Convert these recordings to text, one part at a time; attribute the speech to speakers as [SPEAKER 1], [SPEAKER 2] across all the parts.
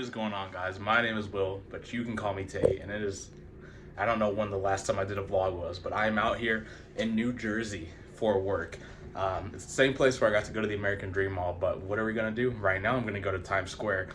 [SPEAKER 1] is going on, guys? My name is Will, but you can call me Tate, and it is, I don't know when the last time I did a vlog was, but I am out here in New Jersey for work. It's the same place where I got to go to the American Dream Mall, but what are we gonna do? Right now I'm gonna go to Times Square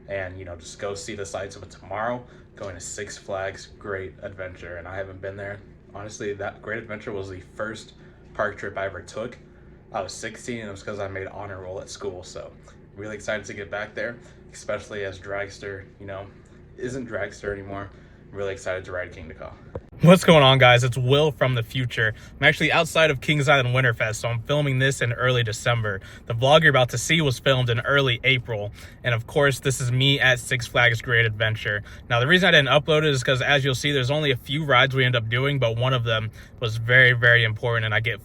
[SPEAKER 1] and, just go see the sights of it. Tomorrow, going to Six Flags Great Adventure, and I haven't been there. Honestly, that Great Adventure was the first park trip I ever took. I was 16, and it was because I made honor roll at school, so really excited to get back there, especially as Dragster, isn't Dragster anymore. Really excited to ride Kingda. What's going on, guys? It's Will from the future. I'm actually outside of Kings Island Winterfest, so I'm filming this in early December. The vlog you're about to see was filmed in early April, and of course, this is me at Six Flags Great Adventure. Now, the reason I didn't upload it is because, as you'll see, there's only a few rides we end up doing, but one of them was very, very important, and I get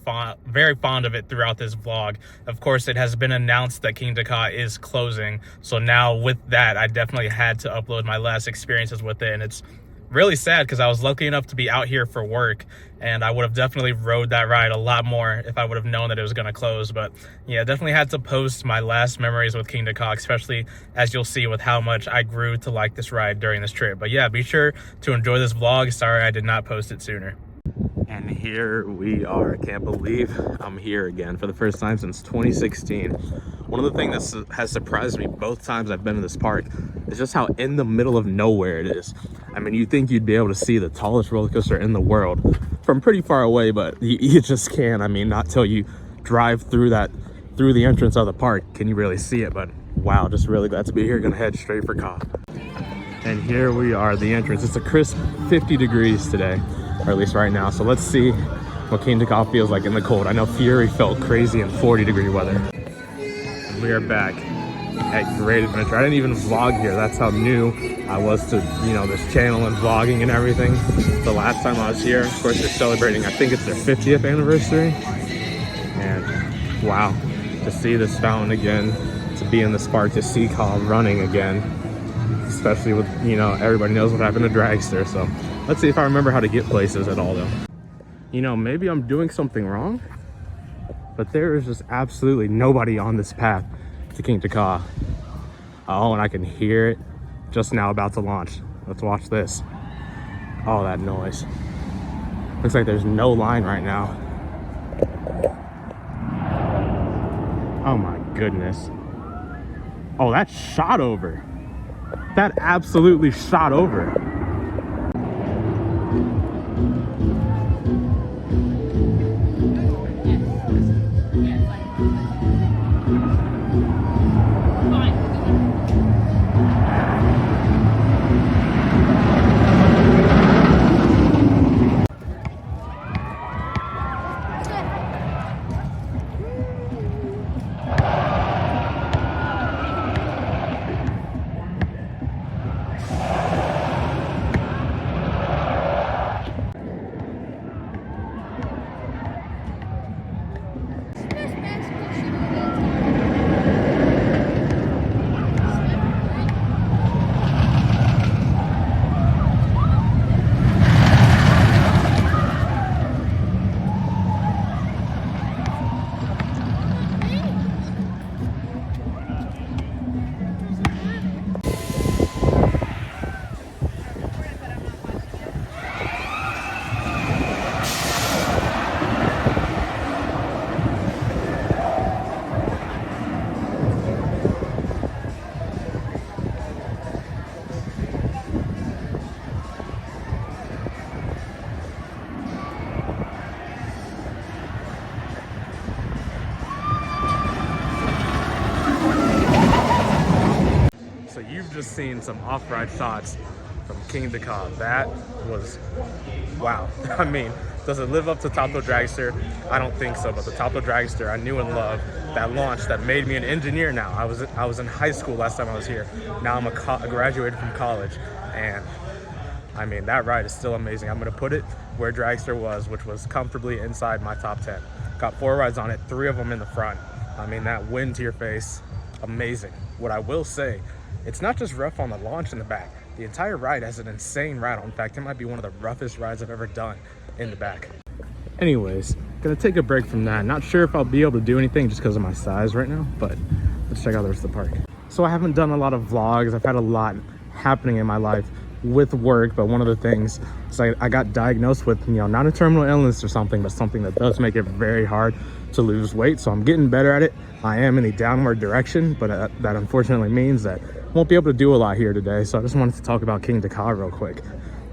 [SPEAKER 1] very fond of it throughout this vlog. Of course, it has been announced that Kingda is closing, so now with that, I definitely had to upload my last experiences with it, and it's really sad because I was lucky enough to be out here for work, and I would have definitely rode that ride a lot more if I would have known that it was going to close. But yeah, definitely had to post my last memories with Kingda, especially as you'll see with how much I grew to like this ride during this trip. But yeah, be sure to enjoy this vlog. Sorry I did not post it sooner. And here we are. I can't believe I'm here again for the first time since 2016. One of the things that has surprised me both times I've been to this park is just how in the middle of nowhere it is. I mean, you'd think you'd be able to see the tallest roller coaster in the world from pretty far away, but you just can't. I mean, not till you drive through the entrance of the park can you really see it. But wow, just really glad to be here. Gonna head straight for Ka. And here we are, the entrance. It's a crisp 50 degrees today, or at least right now. So let's see what Kingda feels like in the cold. I know Fury felt crazy in 40-degree weather. And we are back at Great Adventure. I didn't even vlog here. That's how new I was to, this channel and vlogging and everything. The last time I was here, of course, they're celebrating, I think it's their 50th anniversary. And wow, to see this fountain again, to be in this park, to see Ka running again, especially with, everybody knows what happened to Dragster. So let's see if I remember how to get places at all, though. Maybe I'm doing something wrong, but there is just absolutely nobody on this path to Kingda. Oh, and I can hear it just now about to launch. Let's watch this. Oh, that noise. Looks like there's no line right now. Oh my goodness. Oh, that shot over. That absolutely shot over. Just seen some off-ride shots from Kingda. That was wow. I mean, does it live up to Top Thrill Dragster? I don't think so, but the Top Thrill Dragster I knew and loved, that launch that made me an engineer. Now I was in high school last time I was here. Now I'm I graduated from college, and I mean, that ride is still amazing. I'm gonna put it where Dragster was, which was comfortably inside my top 10. Got 4 rides on it, 3 of them in the front. I mean, that wind to your face, amazing. What I will say, it's not just rough on the launch in the back. The entire ride has an insane rattle. In fact, it might be one of the roughest rides I've ever done in the back. Anyways, gonna take a break from that. Not sure if I'll be able to do anything just because of my size right now, but let's check out the rest of the park.
[SPEAKER 2] So I haven't done a lot of vlogs. I've had a lot happening in my life with work, but one of the things is I got diagnosed with, you know, not a terminal illness or something, but something that does make it very hard to lose weight. So I'm getting better at it. I am in a downward direction, but that unfortunately means that I won't be able to do a lot here today. So I just wanted to talk about Kingda real quick.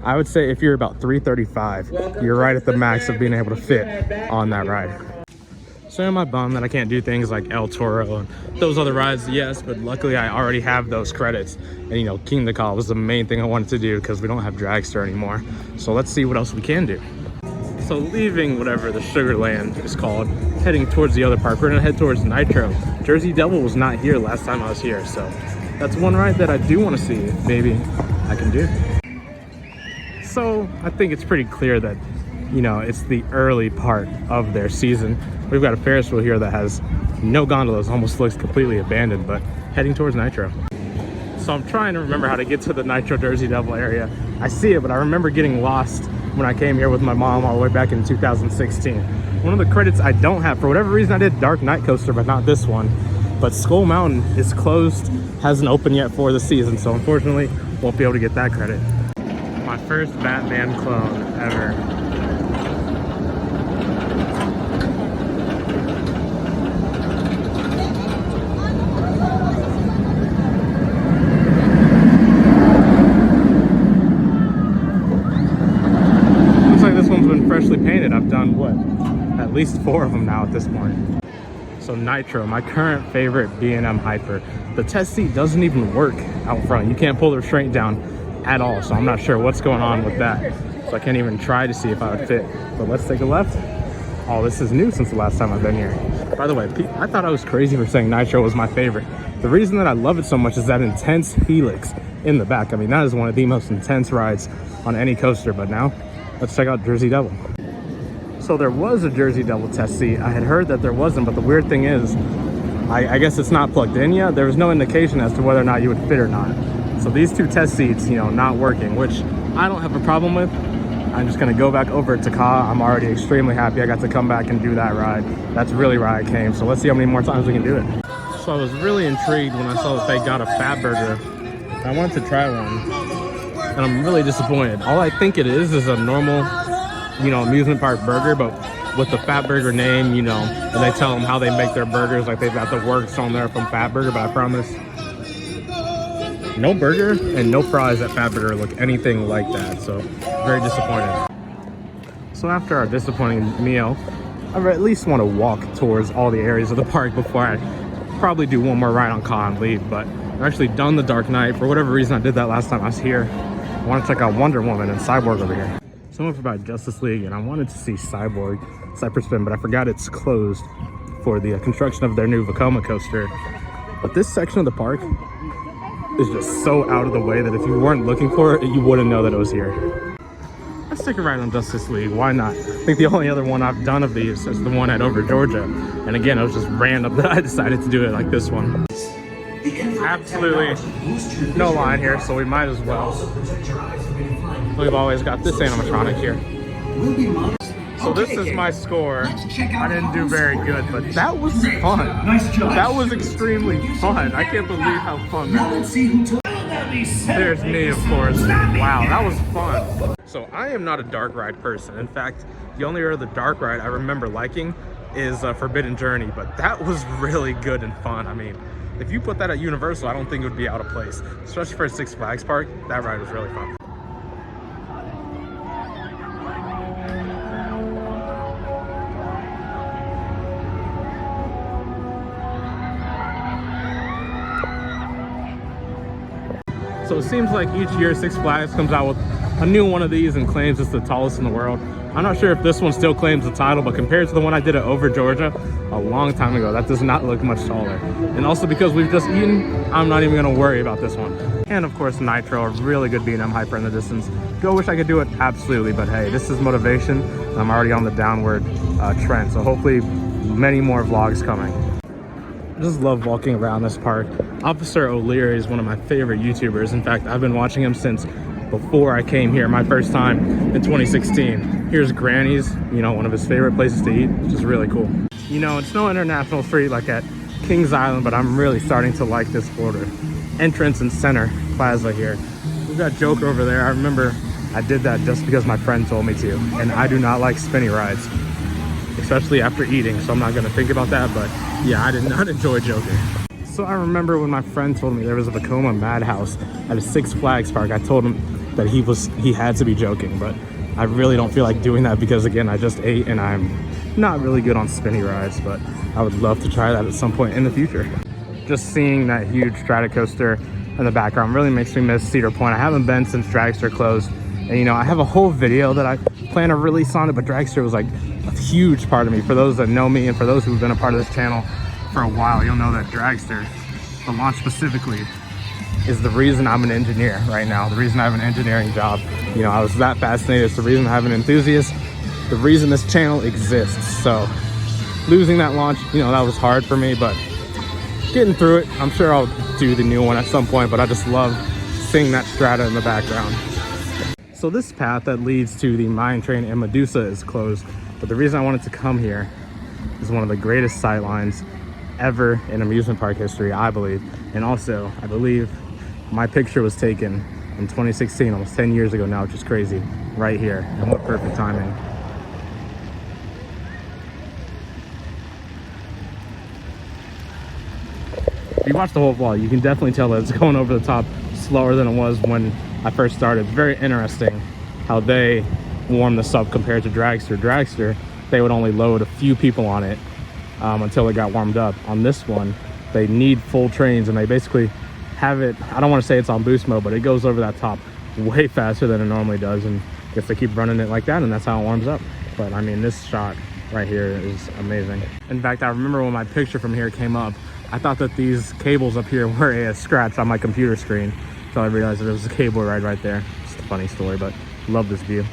[SPEAKER 2] I would say if you're about 335, you're right at the max of being able to fit on that ride. So am I bummed that I can't do things like El Toro and those other rides? Yes, but luckily I already have those credits. And you know, Kingda was the main thing I wanted to do because we don't have Dragster anymore. So let's see what else we can do. So leaving whatever the Sugarland is called, heading towards the other park, we're gonna head towards Nitro. Jersey Devil was not here last time I was here, so that's one ride that I do want to see. Maybe I can do. So I think it's pretty clear that, you know, it's the early part of their season. We've got a Ferris wheel here that has no gondolas, almost looks completely abandoned, but heading towards Nitro. So I'm trying to remember how to get to the Nitro Jersey Devil area. I see it, but I remember getting lost when I came here with my mom all the way back in 2016. One of the credits I don't have, for whatever reason I did Dark Knight Coaster, but not this one. But Skull Mountain is closed, hasn't opened yet for the season, so unfortunately won't be able to get that credit. My first Batman clone ever. Freshly painted. I've done what, at least 4 of them now at this point. So Nitro, my current favorite B&M Hyper. The test seat doesn't even work out front. You can't pull the restraint down at all, so I'm not sure what's going on with that. So I can't even try to see if I would fit. But let's take a left. Oh, this is new since the last time I've been here. By the way, I thought I was crazy for saying Nitro was my favorite. The reason that I love it so much is that intense helix in the back. I mean, that is one of the most intense rides on any coaster. But now let's check out Jersey Devil. So there was a Jersey Devil test seat. I had heard that there wasn't, but the weird thing is, I guess it's not plugged in yet. There was no indication as to whether or not you would fit or not. So these 2 test seats, you know, not working, which I don't have a problem with. I'm just gonna go back over to Ka. I'm already extremely happy I got to come back and do that ride. That's really why I came. So let's see how many more times we can do it. So I was really intrigued when I saw that they got a Fat Burger. I wanted to try one, and I'm really disappointed. All I think it is a normal, you know, amusement park burger, but with the Fat Burger name, you know, and they tell them how they make their burgers, like they've got the works on there from Fat Burger, but I promise no burger and no fries at Fat Burger look anything like that, so very disappointed. So after our disappointing meal, I at least want to walk towards all the areas of the park before I probably do one more ride on Ka and leave. But I've actually done the Dark Knight. For whatever reason I did that last time I was here. I want to check out Wonder Woman and Cyborg over here. So I went for about Justice League, and I wanted to see Cyborg Cypress Spin, but I forgot it's closed for the construction of their new Vekoma coaster. But this section of the park is just so out of the way that if you weren't looking for it, you wouldn't know that it was here. Let's take a ride on Justice League. Why not? I think the only other one I've done of these is the one at Over Georgia. And again, it was just random that I decided to do it like this one. Absolutely no line here, so we might as well. We've always got this animatronic here. So this is my score. I didn't do very good, but that was fun. That was extremely fun. I can't believe how fun that was. There's me, of course. Wow, that was fun. So I am not a dark ride person. In fact, the only other dark ride I remember liking is Forbidden Journey, but that was really good and fun. I mean, if you put that at Universal, I don't think it would be out of place. Especially for a Six Flags park, that ride was really fun. So it seems like each year Six Flags comes out with a new one of these and claims it's the tallest in the world. I'm not sure if this one still claims the title, but compared to the one I did at Over Georgia a long time ago, that does not look much taller. And also because we've just eaten, I'm not even gonna worry about this one. And of course Nitro, a really good B&M Hyper in the distance. Do I wish I could do it? Absolutely, but hey, this is motivation. And I'm already on the downward trend, so hopefully many more vlogs coming. I just love walking around this park. Officer O'Leary is one of my favorite YouTubers. In fact, I've been watching him since before I came here, my first time in 2016. Here's Granny's, you know, one of his favorite places to eat, which is really cool. You know, it's no international street like at Kings Island, but I'm really starting to like this border. Entrance and center plaza here. We've got Joker over there. I remember I did that just because my friend told me to, and I do not like spinny rides, especially after eating, so I'm not gonna think about that, but yeah, I did not enjoy Joker. So I remember when my friend told me there was a Vekoma Madhouse at a Six Flags park, I told him that he had to be joking, but I really don't feel like doing that because, again, I just ate and I'm not really good on spinny rides, but I would love to try that at some point in the future. Just seeing that huge Stratocoaster in the background really makes me miss Cedar Point. I haven't been since Dragster closed, and you know, I have a whole video that I plan to release on it, but Dragster was like a huge part of me. For those that know me and for those who've been a part of this channel for a while, you'll know that Dragster, the launch specifically, is the reason I'm an engineer right now, the reason I have an engineering job. You know, I was that fascinated. It's the reason I have an enthusiast, the reason this channel exists. So losing that launch, you know, that was hard for me, but getting through it. I'm sure I'll do the new one at some point, but I just love seeing that strata in the background. So this path that leads to the mine train in Medusa is closed, but the reason I wanted to come here is one of the greatest sightlines ever in amusement park history, I believe. And also, I believe my picture was taken in 2016, almost 10 years ago now, which is crazy, right here. And what perfect timing. If you watch the whole vlog, you can definitely tell that it's going over the top slower than it was when I first started. Very interesting how they warm this up compared to Dragster. Dragster, they would only load a few people on it until it got warmed up. On this one, they need full trains, and they basically have it, I don't want to say it's on boost mode, but it goes over that top way faster than it normally does, and I guess they keep running it like that, and that's how it warms up. But I mean, this shot right here is amazing. In fact, I remember when my picture from here came up, I thought that these cables up here were a scratch on my computer screen, until I realized that it was a cable ride right there. Just a funny story, but love this view.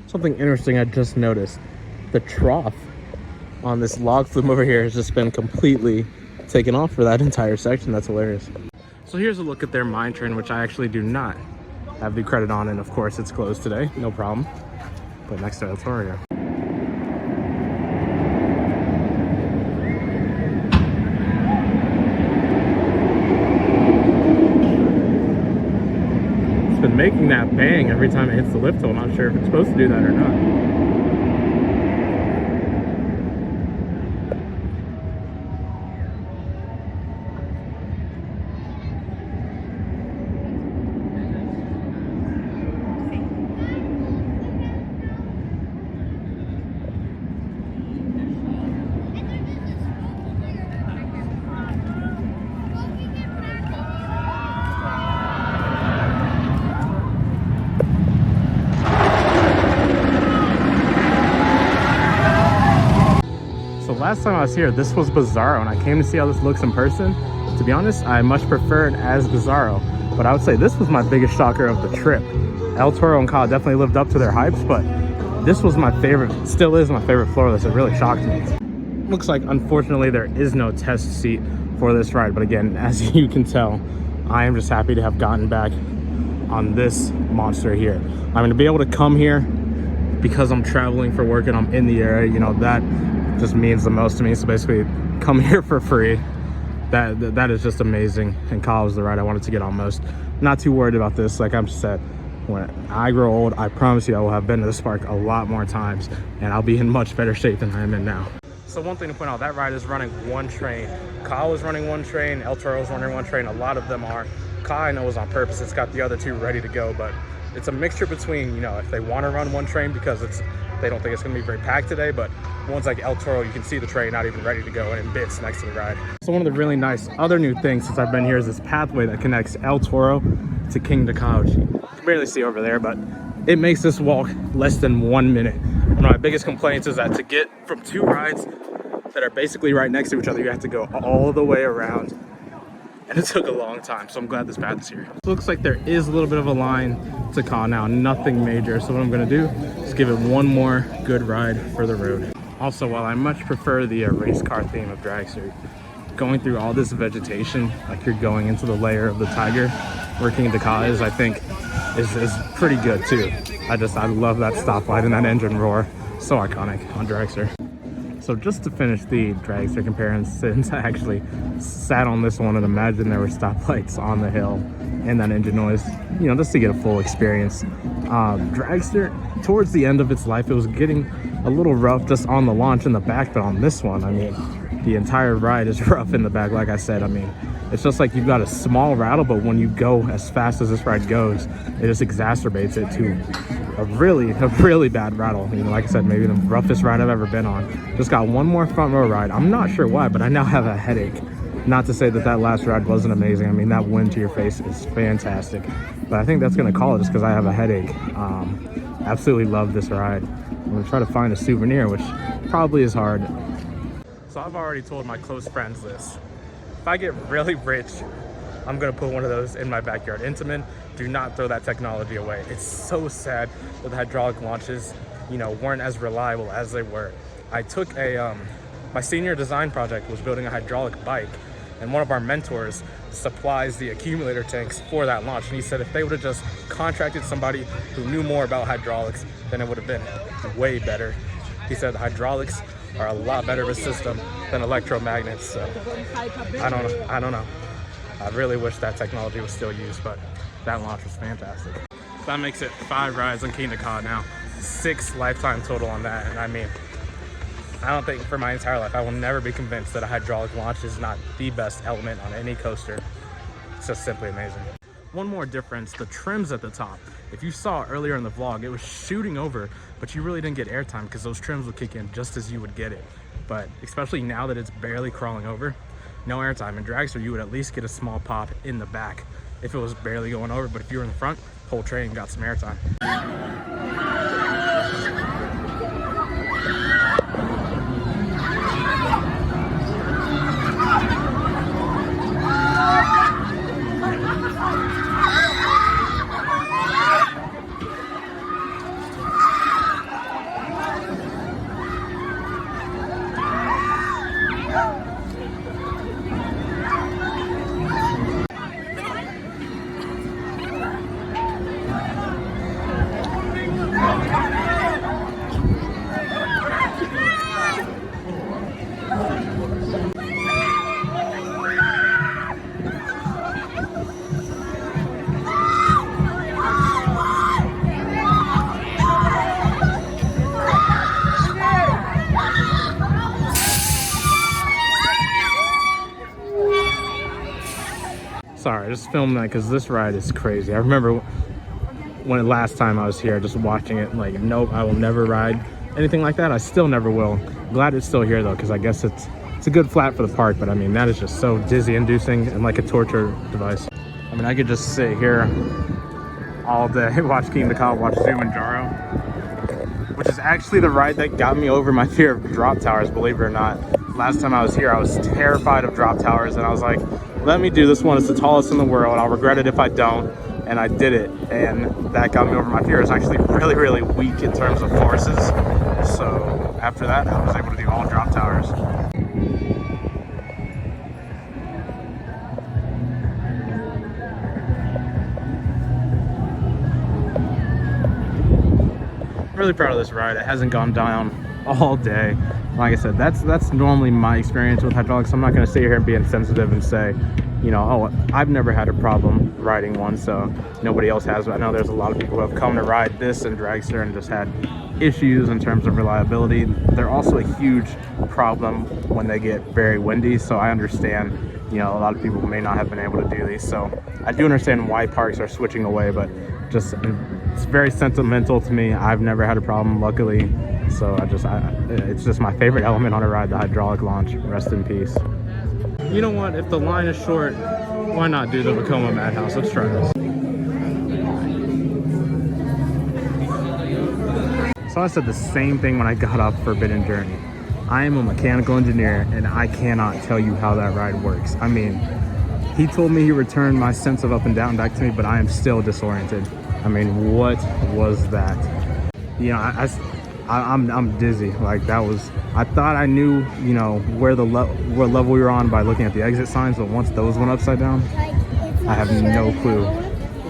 [SPEAKER 2] Something interesting I just noticed, the trough on this log flume over here has just been completely taken off for that entire section. That's hilarious. So here's a look at their mine train, which I actually do not have the credit on, and of course it's closed today, no problem. But next to El Toro. Making that bang every time it hits the lift hill. I'm not sure if it's supposed to do that or not. Last time I was here, this was Bizarro, and I came to see how this looks in person. To be honest, I much prefer it as Bizarro, but I would say this was my biggest shocker of the trip. El Toro and Ka definitely lived up to their hypes, but this was my favorite, still is my favorite floorless. It really shocked me. Looks like, unfortunately, there is no test seat for this ride, but again, as you can tell, I am just happy to have gotten back on this monster here. I'm going to be able to come here because I'm traveling for work and I'm in the area, you know, that just means the most to me. So basically, come here for free. That is just amazing. And Kyle was the ride I wanted to get on most. Not too worried about this. Like I'm just said, when I grow old, I promise you I will have been to this park a lot more times, and I'll be in much better shape than I am in now. So one thing to point out, that ride is running one train. Kyle is running one train, El Toro is running one train. A lot of them are. Kyle, I know, is on purpose. It's got the other two ready to go, but it's a mixture between, you know, if they want to run one train because they don't think it's going to be very packed today, but ones like El Toro, you can see the train not even ready to go and in bits next to the ride. So one of the really nice other new things since I've been here is this pathway that connects El Toro to Kingda. You can barely see over there, but it makes this walk less than 1 minute. One of my biggest complaints is that to get from two rides that are basically right next to each other, you have to go all the way around, and it took a long time, so I'm glad this path is here. It looks like there is a little bit of a line to call now, nothing major, so what I'm gonna do is give it one more good ride for the road. Also, while I much prefer the race car theme of Dragster, going through all this vegetation, like you're going into the lair of the tiger where Kingda is, I think is pretty good too. I love that stoplight and that engine roar. So iconic on Dragster. So just to finish the Dragster comparisons, I actually sat on this one and imagined there were stoplights on the hill and that engine noise, you know, just to get a full experience. Dragster, towards the end of its life, it was getting a little rough just on the launch in the back, but on this one, I mean, the entire ride is rough in the back. Like I said, I mean, it's just like you've got a small rattle, but when you go as fast as this ride goes, it just exacerbates it to a really bad rattle. You know, like I said, maybe the roughest ride I've ever been on. Just got one more front row ride. I'm not sure why, but I now have a headache. Not to say that that last ride wasn't amazing. I mean, that wind to your face is fantastic, but I think that's gonna call it just because I have a headache. Absolutely love this ride. I'm gonna try to find a souvenir, which probably is hard. So I've already told my close friends this. If I get really rich, I'm gonna put one of those in my backyard. Intamin, do not throw that technology away. It's so sad that the hydraulic launches, you know, weren't as reliable as they were. I took my senior design project was building a hydraulic bike, and one of our mentors supplies the accumulator tanks for that launch. And he said if they would have just contracted somebody who knew more about hydraulics, then it would have been way better. He said the hydraulics are a lot better of a system than electromagnets. So I don't know. I really wish that technology was still used, but that launch was fantastic. So that makes it 5 rides on Kingda now, 6 lifetime total on that. And I mean, I don't think for my entire life I will never be convinced that a hydraulic launch is not the best element on any coaster. It's just simply amazing. One more difference, the trims at the top. If you saw earlier in the vlog, it was shooting over, but you really didn't get airtime because those trims would kick in just as you would get it. But especially now that it's barely crawling over, no airtime. In Dragster, you would at least get a small pop in the back if it was barely going over, but if you were in the front, whole train got some airtime. Sorry, I just filmed that because this ride is crazy. I remember when last time I was here, just watching it, like, nope, I will never ride anything like that. I still never will. Glad it's still here though, because I guess it's a good flat for the park, but I mean, that is just so dizzy inducing and like a torture device. I mean, I could just sit here all day, watch Kingda, watch Zumanjaro, which is actually the ride that got me over my fear of drop towers, believe it or not. Last time I was here, I was terrified of drop towers, and I was like, let me do this one. It's the tallest in the world. I'll regret it if I don't. And I did it, and that got me over my fear. It's actually really weak in terms of forces. So after that, I was able to do all drop towers. Really proud of this ride. It hasn't gone down all day. Like I said, that's normally my experience with hydraulics. I'm not going to sit here and be insensitive and say, you know, oh, I've never had a problem riding one, so nobody else has. But I know there's a lot of people who have come to ride this and Dragster and just had issues in terms of reliability. They're also a huge problem when they get very windy, so I understand, you know, a lot of people may not have been able to do these. So I do understand why parks are switching away, but just it's very sentimental to me. I've never had a problem, luckily. So it's just my favorite element on a ride, the hydraulic launch. Rest in peace. You know what? If the line is short, why not do the Vekoma Madhouse? Let's try this. So I said the same thing when I got off Forbidden Journey. I am a mechanical engineer, and I cannot tell you how that ride works. I mean, he told me he returned my sense of up and down back to me, but I am still disoriented. I mean, what was that? You know, I'm dizzy. Like, that was, I thought I knew, you know, what level we were on by looking at the exit signs, but once those went upside down, I have no clue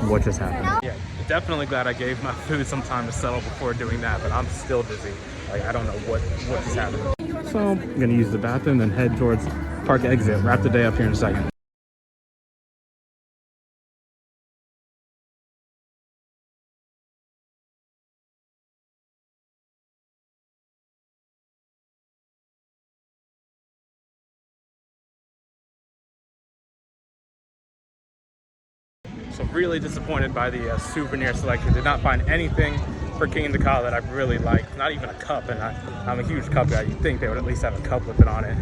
[SPEAKER 2] what just happened. Yeah, definitely glad I gave my food some time to settle before doing that, but I'm still dizzy. Like, I don't know what just happened. So I'm gonna use the bathroom, then head towards park exit. Wrap the day up here in a second. So really disappointed by the souvenir selection. Did not find anything for Kingda that I really liked. Not even a cup, and I'm a huge cup guy. You'd think they would at least have a cup with it on it.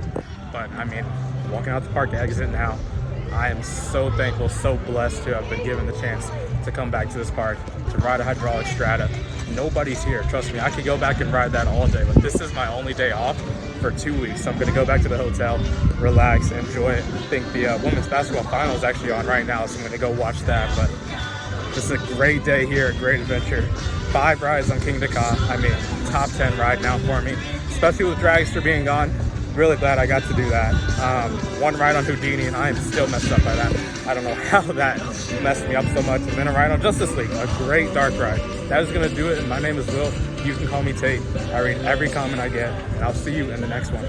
[SPEAKER 2] But I mean, walking out the park exit now, I am so thankful, so blessed to have been given the chance to come back to this park, to ride a hydraulic strata. Nobody's here, trust me. I could go back and ride that all day, but this is my only day off for 2 weeks. So I'm gonna go back to the hotel, relax, enjoy it. I think the women's basketball final is actually on right now, so I'm gonna go watch that. But just a great day here, a great adventure. 5 rides on Kingda. I mean, top 10 ride now for me, especially with Dragster being gone. Really glad I got to do that. 1 ride on Houdini, and I am still messed up by that. I don't know how that messed me up so much. And then a ride on Justice League, a great dark ride. That is gonna do it. And my name is Will. You can call me Tate. I read every comment I get, and I'll see you in the next one.